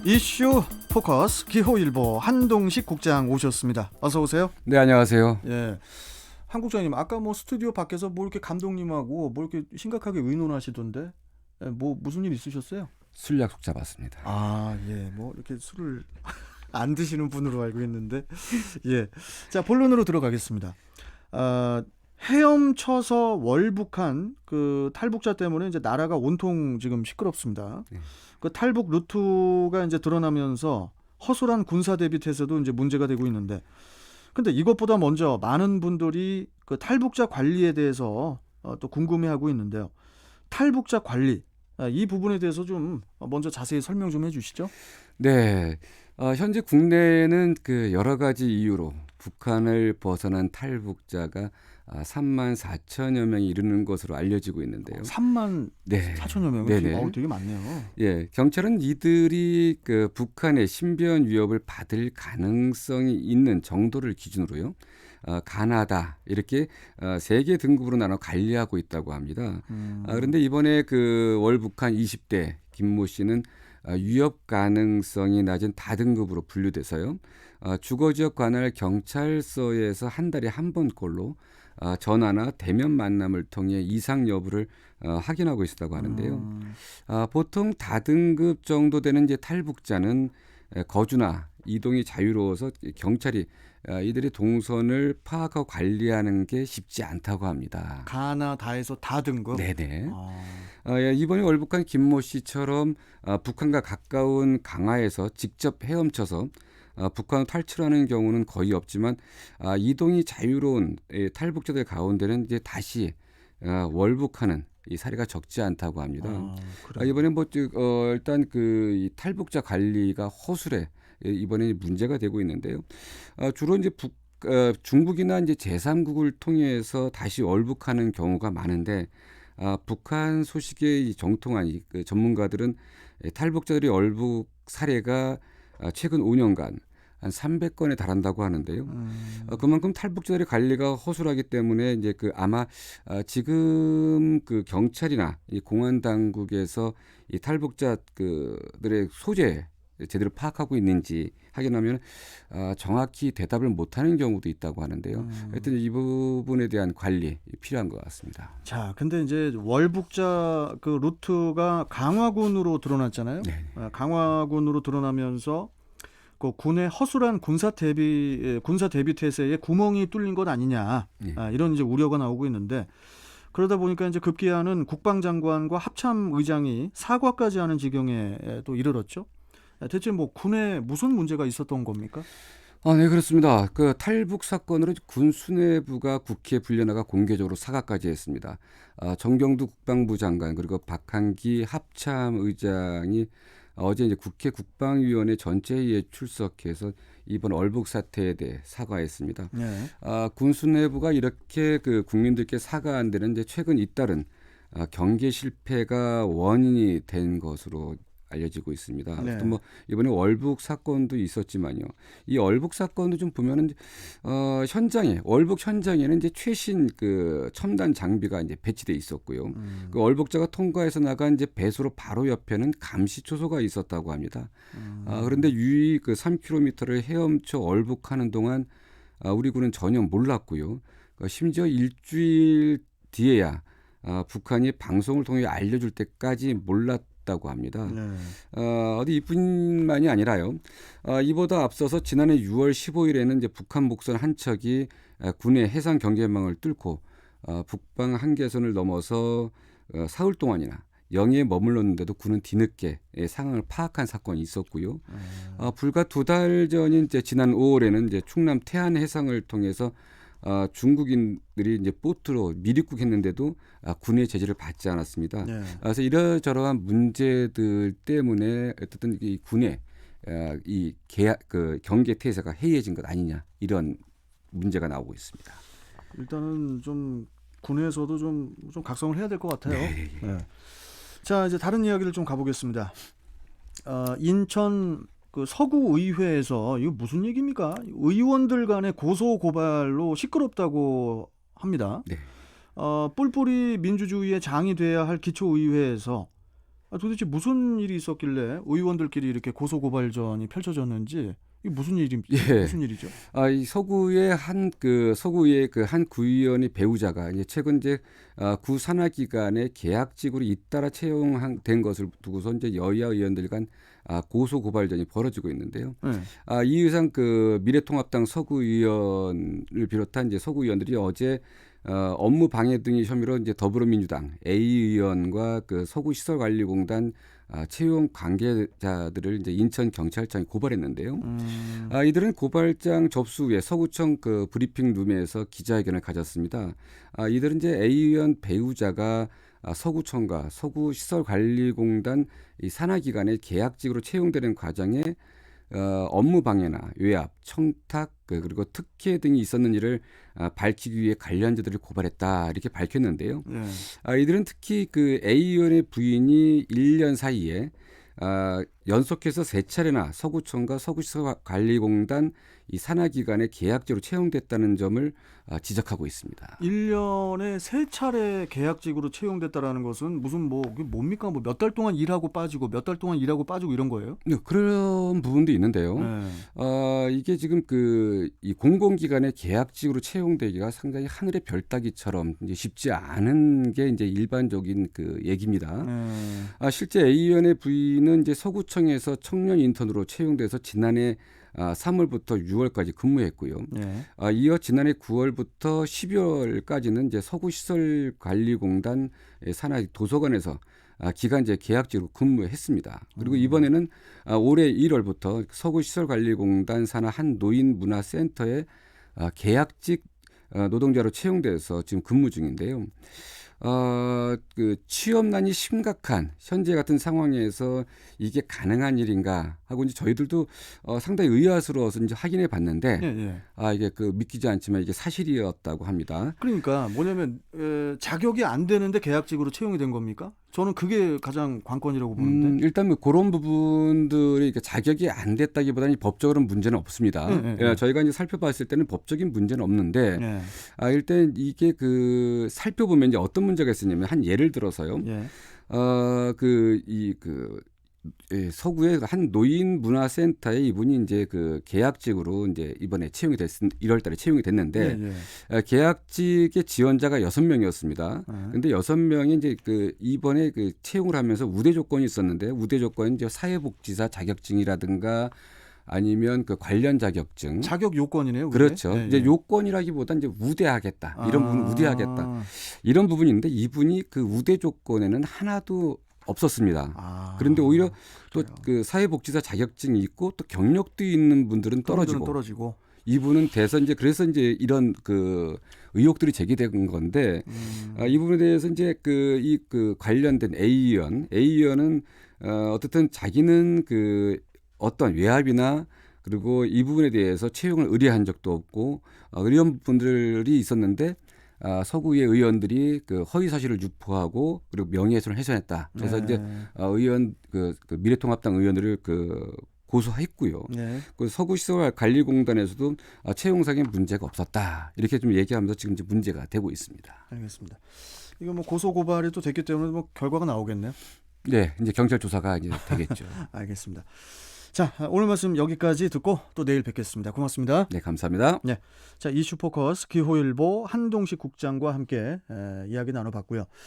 이슈 포커스 기호일보 한동식 국장 오셨습니다. 어서 오세요. 네, 안녕하세요. 예, 한 국장님 아까 뭐 스튜디오 밖에서 뭐 이렇게 감독님하고 뭐 이렇게 심각하게 의논하시던데 뭐 무슨 일 있으셨어요? 술 약속 잡았습니다. 아, 예, 뭐 이렇게 술을 안 드시는 분으로 알고 있는데 예, 자 본론으로 들어가겠습니다. 헤엄쳐서 월북한 그 탈북자 때문에 이제 나라가 온통 지금 시끄럽습니다. 네. 그 탈북 루트가 이제 드러나면서 허술한 군사 대비 태세도 이제 문제가 되고 있는데, 근데 이것보다 먼저 많은 분들이 그 탈북자 관리에 대해서 또 궁금해하고 있는데요. 탈북자 관리, 이 부분에 대해서 좀 먼저 자세히 설명 좀 해주시죠. 네, 현재 국내에는 그 여러 가지 이유로 북한을 벗어난 탈북자가 3만 4천여 명이 이르는 것으로 알려지고 있는데요. 3만 네, 4천여 명은 네네. 되게 많네요. 예, 경찰은 이들이 그 북한의 신변 위협을 받을 가능성이 있는 정도를 기준으로요. 가나다 이렇게 3개 등급으로 나눠 관리하고 있다고 합니다. 그런데 이번에 그 월북한 20대 김모 씨는 위협 가능성이 낮은 다등급으로 분류돼서요. 주거지역 관할 경찰서에서 한 달에 한 번꼴로 전화나 대면 만남을 통해 이상 여부를 확인하고 있었다고 하는데요. 보통 다등급 정도 되는 이제 탈북자는 거주나 이동이 자유로워서 경찰이 이들의 동선을 파악하고 관리하는 게 쉽지 않다고 합니다. 가나다에서 다등급. 네네. 아, 예, 이번에 월북한 김모 씨처럼 북한과 가까운 강화에서 직접 헤엄쳐서 북한을 탈출하는 경우는 거의 없지만 이동이 자유로운 탈북자들 가운데는 이제 다시 월북하는 이 사례가 적지 않다고 합니다. 그래요. 이번에 뭐 일단 이 탈북자 관리가 허술해 이번에 문제가 되고 있는데요. 주로 이제 중국이나 이제 제3국을 통해서 다시 월북하는 경우가 많은데 북한 소식에 정통한 그 전문가들은 탈북자들의 월북 사례가 최근 5년간 한 300건에 달한다고 하는데요. 그만큼 탈북자들의 관리가 허술하기 때문에 이제 아마 지금 그 경찰이나 이 공안 당국에서 이 탈북자 그들의 소재 제대로 파악하고 있는지 확인하면 정확히 대답을 못하는 경우도 있다고 하는데요. 하여튼 이 부분에 대한 관리 필요한 것 같습니다. 자, 근데 이제 월북자 그 루트가 강화군으로 드러났잖아요. 네. 강화군으로 드러나면서 그 군의 허술한 군사 대비 태세에 구멍이 뚫린 것 아니냐, 네. 이런 이제 우려가 나오고 있는데, 그러다 보니까 이제 급기야는 국방장관과 합참의장이 사과까지 하는 지경에 또 이르렀죠. 대체 뭐 군에 무슨 문제가 있었던 겁니까? 네, 그렇습니다. 그 탈북 사건으로 군 수뇌부가 국회에 불려나가 공개적으로 사과까지 했습니다. 정경두 국방부 장관 그리고 박한기 합참의장이 어제 이제 국회 국방위원회 전체 회의에 출석해서 이번 월북 사태에 대해 사과했습니다. 네. 군 수뇌부가 이렇게 그 국민들께 사과한 데는 이제 최근 잇따른 경계 실패가 원인이 된 것으로 알려지고 있습니다. 네. 또 뭐 이번에 월북 사건도 있었지만요. 이 월북 사건도 좀 보면은 월북 현장에는 이제 최신 그 첨단 장비가 이제 배치돼 있었고요. 그 월북자가 통과해서 나간 이제 배수로 바로 옆에는 감시 초소가 있었다고 합니다. 그런데 유의 그 3km를 헤엄쳐 월북하는 동안 우리 군은 전혀 몰랐고요. 심지어 일주일 뒤에야 북한이 방송을 통해 알려줄 때까지 몰랐다고 합니다. 네. 어디 이뿐만이 아니라요. 이보다 앞서서 지난해 6월 15일에는 이제 북한 목선 한 척이 군의 해상 경계망을 뚫고 북방 한계선을 넘어서 사흘 동안이나 영해에 머물렀는데도 군은 뒤늦게 상황을 파악한 사건이 있었고요. 불과 2달 전인 이제 지난 5월에는 이제 충남 태안 해상을 통해서 중국인들이 이제 보트로 미입국했는데도 군의 제재를 받지 않았습니다. 네. 그래서 이러저러한 문제들 때문에 어쨌든 이 군의 이 경계 태세가 해이해진 것 아니냐 이런 문제가 나오고 있습니다. 일단은 좀 군에서도 좀 각성을 해야 될 것 같아요. 네. 네. 자, 이제 다른 이야기를 좀 가보겠습니다. 인천 그 서구의회에서 이거 무슨 얘기입니까? 의원들 간의 고소 고발로 시끄럽다고 합니다. 네. 뿔뿔이 민주주의의 장이 돼야 할 기초의회에서 도대체 무슨 일이 있었길래 의원들끼리 이렇게 고소고발전이 펼쳐졌는지 이게 예. 무슨 일이죠? 이 서구의 그 한 구의원의 배우자가 이제 최근 이제 구 산하기관의 계약직으로 잇따라 채용된 것을 두고서 이제 여야 의원들 간 고소 고발전이 벌어지고 있는데요. 네. 이 의상 그 미래통합당 서구 의원을 비롯한 이제 서구 의원들이 어제 업무 방해 등의 혐의로 이제 더불어민주당 A 의원과 그 서구시설관리공단 채용 관계자들을 이제 인천 경찰청에 고발했는데요. 이들은 고발장 접수 후에 서구청 그 브리핑 룸에서 기자회견을 가졌습니다. 이들은 이제 A 의원 배우자가 서구청과 서구시설관리공단 이 산하기관의 계약직으로 채용되는 과정에 업무 방해나 외압, 청탁 그리고 특혜 등이 있었는지를 밝히기 위해 관련자들을 고발했다 이렇게 밝혔는데요. 네. 이들은 특히 그 A 의원의 부인이 1년 사이에 연속해서 3차례나 서구청과 서구시설관리공단 이 산하기관의 계약직으로 채용됐다는 점을 지적하고 있습니다. 1년에 3차례 계약직으로 채용됐다라는 것은 무슨 뭐 그게 뭡니까? 뭐 몇 달 동안 일하고 빠지고 몇 달 동안 일하고 빠지고 이런 거예요? 네, 그런 부분도 있는데요. 네. 이게 지금 이 공공기관의 계약직으로 채용되기가 상당히 하늘의 별 따기처럼 이제 쉽지 않은 게 이제 일반적인 그 얘기입니다. 네. 실제 A 의원의 부인은 이제 서구청에서 청년 인턴으로 채용돼서 지난해 3월부터 6월까지 근무했고요. 네. 이어 지난해 9월부터 12월까지는 이제 서구시설관리공단 산하 도서관에서 기간제 계약직으로 근무했습니다. 그리고 이번에는 올해 1월부터 서구시설관리공단 산하 한 노인문화센터에 계약직 노동자로 채용돼서 지금 근무 중인데요. 그 취업난이 심각한 현재 같은 상황에서 이게 가능한 일인가 하고 이제 저희들도 상당히 의아스러워서 이제 확인해 봤는데 네, 네. 이게 그 믿기지 않지만 이게 사실이었다고 합니다. 그러니까 뭐냐면 자격이 안 되는데 계약직으로 채용이 된 겁니까? 저는 그게 가장 관건이라고 보는데. 일단 뭐 그런 부분들이 이렇게 자격이 안 됐다기보다는 법적으로는 문제는 없습니다. 네, 네. 저희가 이제 살펴봤을 때는 법적인 문제는 없는데 네. 일단 이게 그 살펴보면 이제 어떤 문제가 있었냐면 한 예를 들어서요. 예. 서구의 한 노인 문화센터에 이분이 이제 그 계약직으로 이제 이번에 채용이 1월 달에 채용이 됐는데 예, 예. 계약직의 지원자가 6명이었습니다. 네. 근데 6명이 이제 이번에 채용을 하면서 우대 조건이 있었는데 우대 조건은 이제 사회복지사 자격증이라든가 아니면 그 관련 자격증. 자격 요건이네요. 그게? 그렇죠. 예, 이제 예. 요건이라기보다 이제 우대하겠다. 이런 부분 우대하겠다. 이런 부분이 있는데 이분이 그 우대 조건에는 하나도 없었습니다. 그런데 오히려 또 그래요. 그 사회복지사 자격증이 있고 또 경력도 있는 분들은 떨어지고 떨어지고. 이분은 돼서 이제 그래서 이제 이런 그 의혹들이 제기된 건데 이 부분에 대해서 이제 그 관련된 A 의원은 어떻든 자기는 그 어떤 외압이나 그리고 이 부분에 대해서 채용을 의뢰한 적도 없고 이런 분들이 있었는데 서구의 의원들이 그 허위 사실을 유포하고 그리고 명예훼손을 훼손했다. 그래서 네. 이제 의원 그 미래통합당 의원들을 고소했고요. 네. 그 서구시설관리공단에서도 채용상에 문제가 없었다. 이렇게 좀 얘기하면서 지금 이제 문제가 되고 있습니다. 알겠습니다. 이거 뭐 고소 고발이 또 됐기 때문에 뭐 결과가 나오겠네요. 네, 이제 경찰 조사가 이제 되겠죠. 알겠습니다. 자, 오늘 말씀 여기까지 듣고 또 내일 뵙겠습니다. 고맙습니다. 네, 감사합니다. 네, 자 이슈포커스 기호일보 한동식 국장과 함께 이야기 나눠봤고요.